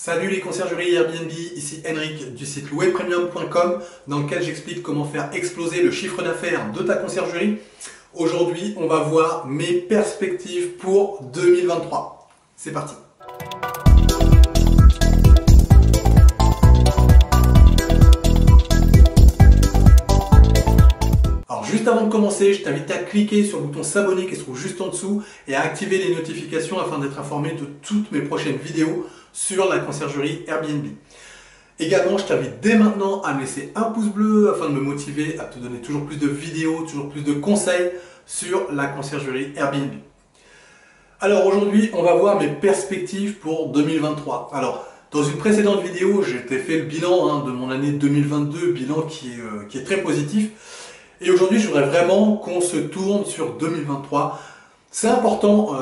Salut les conciergeries Airbnb, ici Henrik du site louerpremium.com dans lequel j'explique comment faire exploser le chiffre d'affaires de ta conciergerie. Aujourd'hui, on va voir mes perspectives pour 2023. C'est parti. Alors juste avant de commencer, je t'invite à cliquer sur le bouton s'abonner qui se trouve juste en dessous et à activer les notifications afin d'être informé de toutes mes prochaines vidéos sur la conciergerie Airbnb. Également, je t'invite dès maintenant à me laisser un pouce bleu afin de me motiver à te donner toujours plus de vidéos, toujours plus de conseils sur la conciergerie Airbnb. Alors aujourd'hui, on va voir mes perspectives pour 2023. Alors, dans une précédente vidéo, j'ai fait le bilan de mon année 2022, bilan qui est très positif. Et aujourd'hui, je voudrais vraiment qu'on se tourne sur 2023. C'est important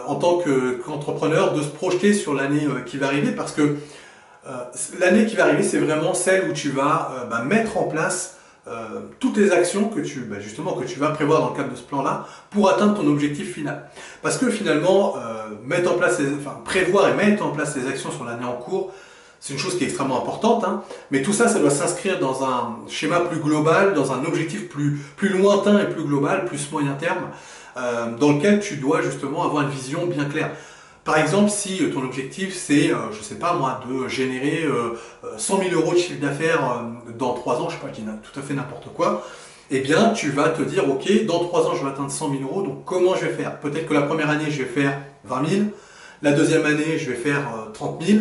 en tant qu'entrepreneur de se projeter sur l'année qui va arriver parce que l'année qui va arriver, c'est vraiment celle où tu vas mettre en place toutes les actions que tu vas prévoir dans le cadre de ce plan-là pour atteindre ton objectif final. Parce que finalement, prévoir et mettre en place les actions sur l'année en cours, c'est une chose qui est extrêmement importante, mais tout ça, ça doit s'inscrire dans un schéma plus global, dans un objectif plus lointain et plus global, plus moyen terme, dans lequel tu dois justement avoir une vision bien claire. Par exemple, si ton objectif c'est, je sais pas moi, de générer 100 000 euros de chiffre d'affaires dans 3 ans, je sais pas, je dis tout à fait n'importe quoi, eh bien tu vas te dire, ok, dans 3 ans je vais atteindre 100 000 euros, donc comment je vais faire? Peut-être que la première année je vais faire 20 000, la deuxième année je vais faire 30 000,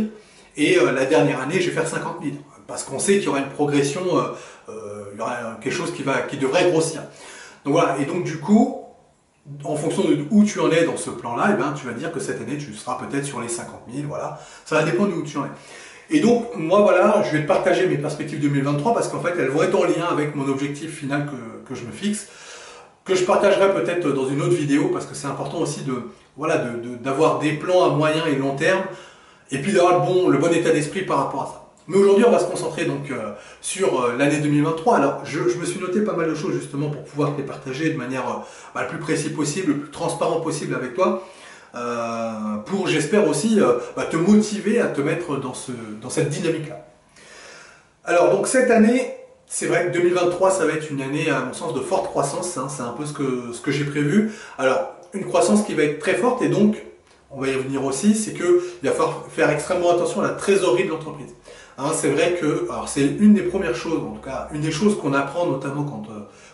et la dernière année je vais faire 50 000. Parce qu'on sait qu'il y aura une progression, il y aura quelque chose qui devrait grossir. Donc voilà, et donc du coup, en fonction de où tu en es dans ce plan-là, eh ben, tu vas dire que cette année, tu seras peut-être sur les 50 000, voilà. Ça va dépendre de où tu en es. Et donc, moi, voilà, je vais te partager mes perspectives 2023 parce qu'en fait, elles vont être en lien avec mon objectif final que je me fixe, que je partagerai peut-être dans une autre vidéo parce que c'est important aussi d'avoir des plans à moyen et long terme et puis d'avoir le bon état d'esprit par rapport à ça. Mais aujourd'hui, on va se concentrer donc sur l'année 2023. Alors, je me suis noté pas mal de choses justement pour pouvoir te les partager de manière la plus précise possible, le plus transparent possible avec toi, pour, j'espère aussi, te motiver à te mettre dans cette dynamique-là. Alors, donc cette année, c'est vrai que 2023, ça va être une année, à mon sens, de forte croissance. C'est un peu ce que j'ai prévu. Alors, une croissance qui va être très forte et donc, on va y revenir aussi, c'est qu'il va falloir faire extrêmement attention à la trésorerie de l'entreprise. C'est vrai que c'est une des premières choses, en tout cas une des choses qu'on apprend notamment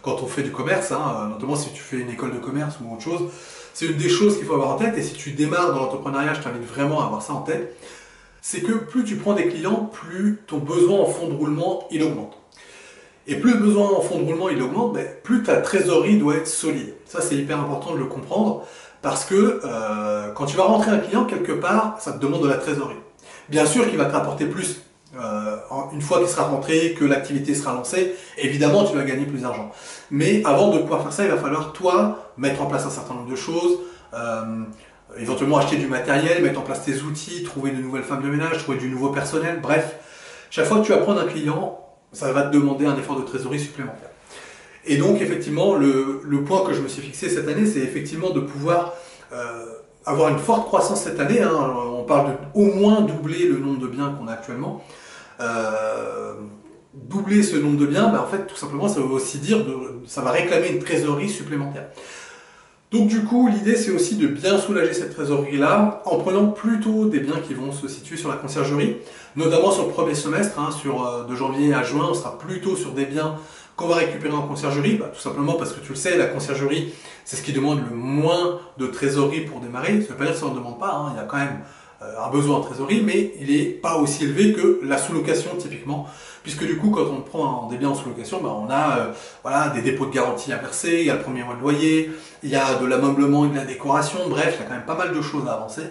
quand on fait du commerce, notamment si tu fais une école de commerce ou autre chose, c'est une des choses qu'il faut avoir en tête, et si tu démarres dans l'entrepreneuriat, je t'invite vraiment à avoir ça en tête, c'est que plus tu prends des clients, plus ton besoin en fonds de roulement il augmente. Et plus le besoin en fonds de roulement il augmente, plus ta trésorerie doit être solide. Ça c'est hyper important de le comprendre, parce que quand tu vas rentrer un client quelque part, ça te demande de la trésorerie. Bien sûr qu'il va te rapporter plus. Une fois qu'il sera rentré, que l'activité sera lancée, évidemment tu vas gagner plus d'argent. Mais avant de pouvoir faire ça, il va falloir toi mettre en place un certain nombre de choses, éventuellement acheter du matériel, mettre en place tes outils, trouver de nouvelles femmes de ménage, trouver du nouveau personnel, bref. Chaque fois que tu vas prendre un client, ça va te demander un effort de trésorerie supplémentaire. Et donc effectivement, le point que je me suis fixé cette année, c'est effectivement de pouvoir avoir une forte croissance cette année. On parle de au moins doubler le nombre de biens qu'on a actuellement. Doubler ce nombre de biens, en fait, tout simplement, ça veut aussi dire ça va réclamer une trésorerie supplémentaire. Donc du coup, l'idée, c'est aussi de bien soulager cette trésorerie-là en prenant plutôt des biens qui vont se situer sur la conciergerie, notamment sur le premier semestre, de janvier à juin, on sera plutôt sur des biens qu'on va récupérer en conciergerie, tout simplement parce que tu le sais, la conciergerie, c'est ce qui demande le moins de trésorerie pour démarrer. Ça ne veut pas dire que ça n'en demande pas, il y a quand même un besoin en trésorerie, mais il n'est pas aussi élevé que la sous-location typiquement, puisque du coup quand on prend des biens en sous-location, on a des dépôts de garantie à verser, il y a le premier mois de loyer, il y a de l'ameublement et de la décoration, bref, il y a quand même pas mal de choses à avancer.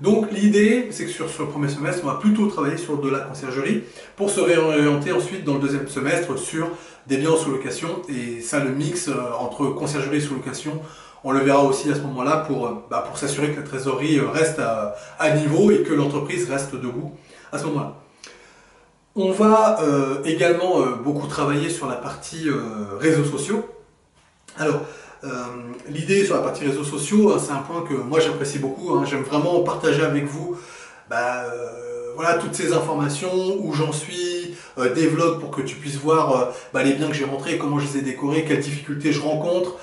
Donc l'idée, c'est que sur ce premier semestre, on va plutôt travailler sur de la conciergerie pour se réorienter ensuite dans le deuxième semestre sur des biens en sous-location, et ça, le mix entre conciergerie et sous-location, on le verra aussi à ce moment-là pour s'assurer que la trésorerie reste à niveau et que l'entreprise reste debout à ce moment-là. On va également beaucoup travailler sur la partie réseaux sociaux. Alors, l'idée sur la partie réseaux sociaux, c'est un point que moi j'apprécie beaucoup. J'aime vraiment partager avec vous voilà, toutes ces informations, où j'en suis, des vlogs pour que tu puisses voir les biens que j'ai rentrés, comment je les ai décorés, quelles difficultés je rencontre,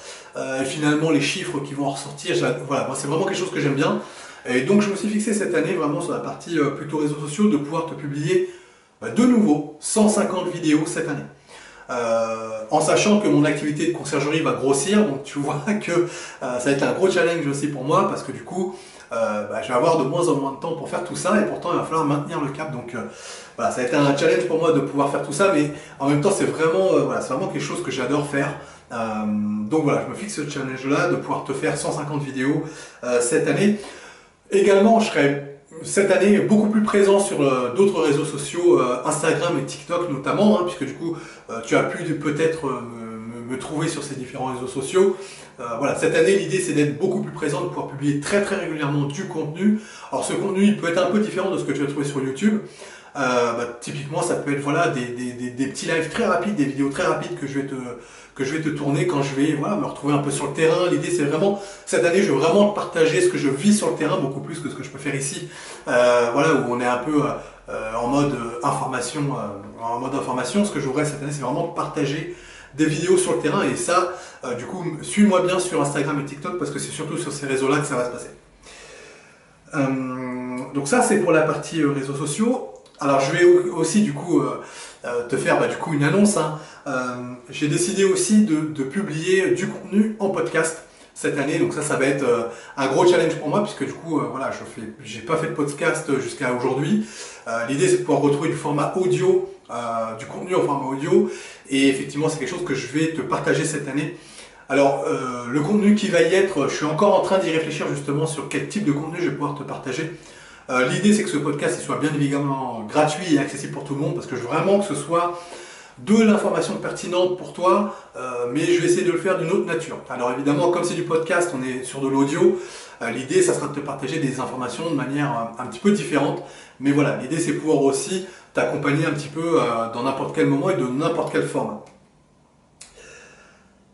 finalement les chiffres qui vont en ressortir. Voilà, moi c'est vraiment quelque chose que j'aime bien. Et donc je me suis fixé cette année vraiment sur la partie plutôt réseaux sociaux de pouvoir te publier de nouveau 150 vidéos cette année. En sachant que mon activité de conciergerie va grossir, donc tu vois que ça va être un gros challenge aussi pour moi, parce que du coup je vais avoir de moins en moins de temps pour faire tout ça, et pourtant il va falloir maintenir le cap. Donc voilà, ça va être un challenge pour moi de pouvoir faire tout ça, mais en même temps c'est vraiment, c'est vraiment quelque chose que j'adore faire. Donc voilà, je me fixe ce challenge là de pouvoir te faire 150 vidéos cette année. Également, je serai cette année beaucoup plus présent sur d'autres réseaux sociaux, Instagram et TikTok notamment, hein, puisque du coup tu as pu peut-être me trouver sur ces différents réseaux sociaux. Voilà, cette année l'idée c'est d'être beaucoup plus présent, de pouvoir publier très régulièrement du contenu. Alors ce contenu il peut être un peu différent de ce que tu vas trouver sur YouTube. Typiquement ça peut être voilà, des petits lives très rapides, des vidéos très rapides que je vais te tourner quand je vais me retrouver un peu sur le terrain. L'idée c'est vraiment, cette année je veux vraiment partager ce que je vis sur le terrain, beaucoup plus que ce que je peux faire ici, voilà, où on est un peu en mode information. Ce que je voudrais cette année c'est vraiment partager des vidéos sur le terrain, et ça, du coup, suis-moi bien sur Instagram et TikTok, parce que c'est surtout sur ces réseaux-là que ça va se passer. Donc ça c'est pour la partie réseaux sociaux. Alors je vais aussi du coup te faire du coup une annonce, hein. J'ai décidé aussi de publier du contenu en podcast cette année, donc ça va être un gros challenge pour moi, puisque du coup voilà, j'ai pas fait de podcast jusqu'à aujourd'hui. L'idée c'est de pouvoir retrouver du format audio, du contenu en format audio, et effectivement c'est quelque chose que je vais te partager cette année. Alors le contenu qui va y être, je suis encore en train d'y réfléchir justement sur quel type de contenu je vais pouvoir te partager. L'idée c'est que ce podcast il soit bien évidemment gratuit et accessible pour tout le monde, parce que je veux vraiment que ce soit de l'information pertinente pour toi, mais je vais essayer de le faire d'une autre nature. Alors évidemment, comme c'est du podcast, on est sur de l'audio, l'idée ça sera de te partager des informations de manière un petit peu différente, mais voilà, l'idée c'est pouvoir aussi t'accompagner un petit peu dans n'importe quel moment et de n'importe quel format.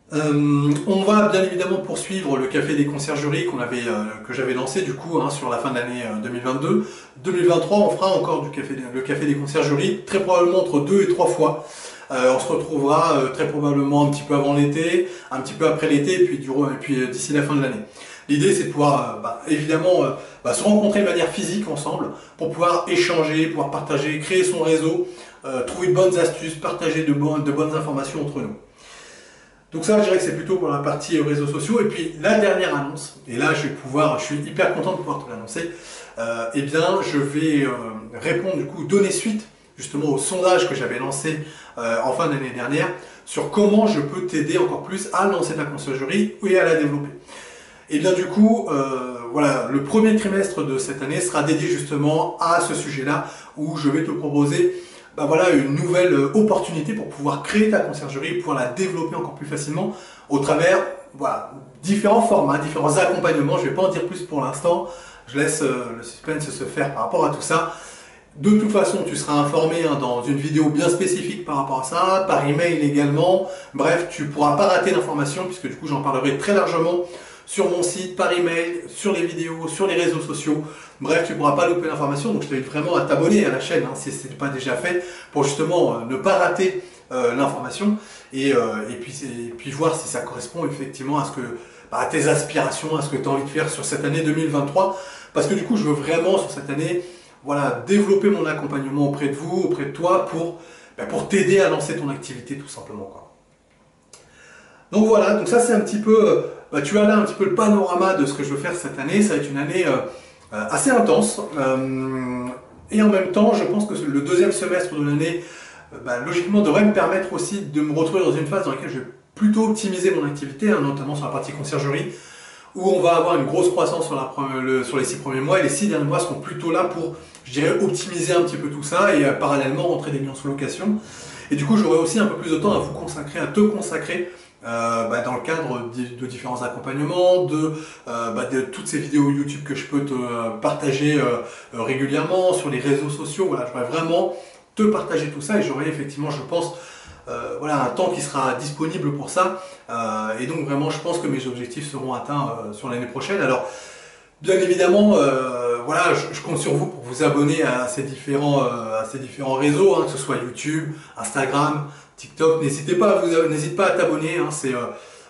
On va bien évidemment poursuivre le café des conciergeries que j'avais lancé du coup sur la fin de l'année 2022. 2023 on fera encore le café des conciergeries, très probablement entre 2 et 3 fois. On se retrouvera très probablement un petit peu avant l'été, un petit peu après l'été, et puis d'ici la fin de l'année. L'idée c'est de pouvoir évidemment se rencontrer de manière physique ensemble, pour pouvoir échanger, pouvoir partager, créer son réseau, trouver de bonnes astuces, partager de bonnes informations entre nous. Donc ça, je dirais que c'est plutôt pour la partie réseaux sociaux. Et puis la dernière annonce, et là je suis hyper content de pouvoir te l'annoncer, eh bien je vais répondre du coup, donner suite justement au sondage que j'avais lancé en fin d'année dernière, sur comment je peux t'aider encore plus à lancer ta conciergerie et à la développer. Et bien du coup, voilà, le premier trimestre de cette année sera dédié justement à ce sujet-là, où je vais te proposer voilà, une nouvelle opportunité pour pouvoir créer ta conciergerie, pouvoir la développer encore plus facilement au travers différents formats, différents accompagnements. Je ne vais pas en dire plus pour l'instant, je laisse le suspense se faire par rapport à tout ça. De toute façon, tu seras informé dans une vidéo bien spécifique par rapport à ça, par email également. Bref, tu ne pourras pas rater l'information, puisque du coup j'en parlerai très largement sur mon site, par email, sur les vidéos, sur les réseaux sociaux. Bref, tu ne pourras pas louper l'information, donc je t'invite vraiment à t'abonner à la chaîne si ce n'est pas déjà fait, pour justement ne pas rater l'information et puis voir si ça correspond effectivement à tes aspirations, à ce que tu as envie de faire sur cette année 2023. Parce que du coup, je veux vraiment sur cette année développer mon accompagnement auprès de vous, auprès de toi, pour t'aider à lancer ton activité tout simplement, quoi. Donc voilà, donc ça c'est un petit peu, tu as là un petit peu le panorama de ce que je veux faire cette année. Ça va être une année assez intense, et en même temps je pense que le deuxième semestre de l'année logiquement devrait me permettre aussi de me retrouver dans une phase dans laquelle je vais plutôt optimiser mon activité, notamment sur la partie conciergerie, où on va avoir une grosse croissance sur les 6 premiers mois, et les 6 derniers mois seront plutôt là pour, je dirais, optimiser un petit peu tout ça, et parallèlement rentrer des biens sous location. Et du coup j'aurai aussi un peu plus de temps à te consacrer dans le cadre de différents accompagnements, de toutes ces vidéos YouTube que je peux te partager régulièrement sur les réseaux sociaux. Voilà, je vais vraiment te partager tout ça, et j'aurai effectivement, je pense, un temps qui sera disponible pour ça, et donc vraiment je pense que mes objectifs seront atteints sur l'année prochaine. Alors Bien évidemment, voilà, je compte sur vous pour vous abonner à ces différents réseaux, hein, que ce soit YouTube, Instagram, TikTok. N'hésite pas à t'abonner. Hein,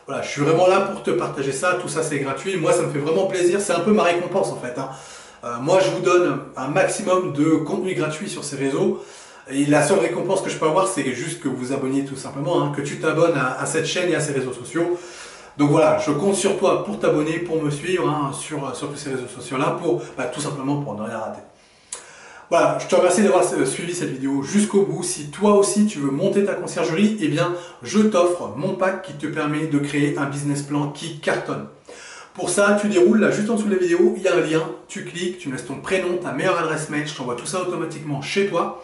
voilà, je suis vraiment là pour te partager ça. Tout ça, c'est gratuit. Moi, ça me fait vraiment plaisir. C'est un peu ma récompense en fait. Hein. Moi, je vous donne un maximum de contenu gratuit sur ces réseaux. Et la seule récompense que je peux avoir, c'est juste que vous vous abonniez tout simplement, hein, que tu t'abonnes à cette chaîne et à ces réseaux sociaux. Donc voilà, je compte sur toi pour t'abonner, pour me suivre hein, sur tous ces réseaux sociaux-là, tout simplement pour ne rien rater. Voilà, je te remercie d'avoir suivi cette vidéo jusqu'au bout. Si toi aussi tu veux monter ta conciergerie, eh bien je t'offre mon pack qui te permet de créer un business plan qui cartonne. Pour ça, tu déroules là juste en dessous de la vidéo, il y a un lien, tu cliques, tu me laisses ton prénom, ta meilleure adresse mail, je t'envoie tout ça automatiquement chez toi.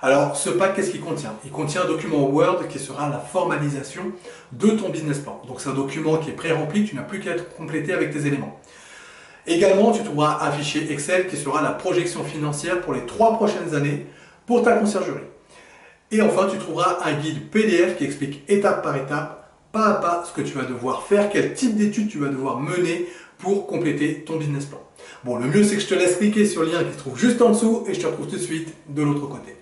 Alors, ce pack, qu'est-ce qu'il contient? Il contient un document Word qui sera la formalisation de ton business plan. Donc, c'est un document qui est pré-rempli, tu n'as plus qu'à être complété avec tes éléments. Également, tu trouveras un fichier Excel qui sera la projection financière pour les 3 prochaines années pour ta conciergerie. Et enfin, tu trouveras un guide PDF qui explique étape par étape, pas à pas, ce que tu vas devoir faire, quel type d'études tu vas devoir mener pour compléter ton business plan. Bon, le mieux, c'est que je te laisse cliquer sur le lien qui se trouve juste en dessous et je te retrouve tout de suite de l'autre côté.